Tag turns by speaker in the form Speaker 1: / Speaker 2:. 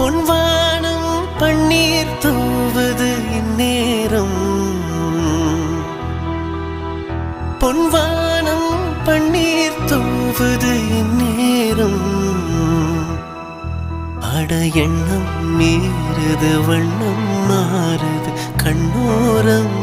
Speaker 1: பொன்வானம் பன்னீர் தூவது இந்நேரம் பொன்வானம் பன்னீர் தூவது இந்நேரம் அட எண்ணம் மீறுது வண்ணம் மாறுது கண்ணோரம்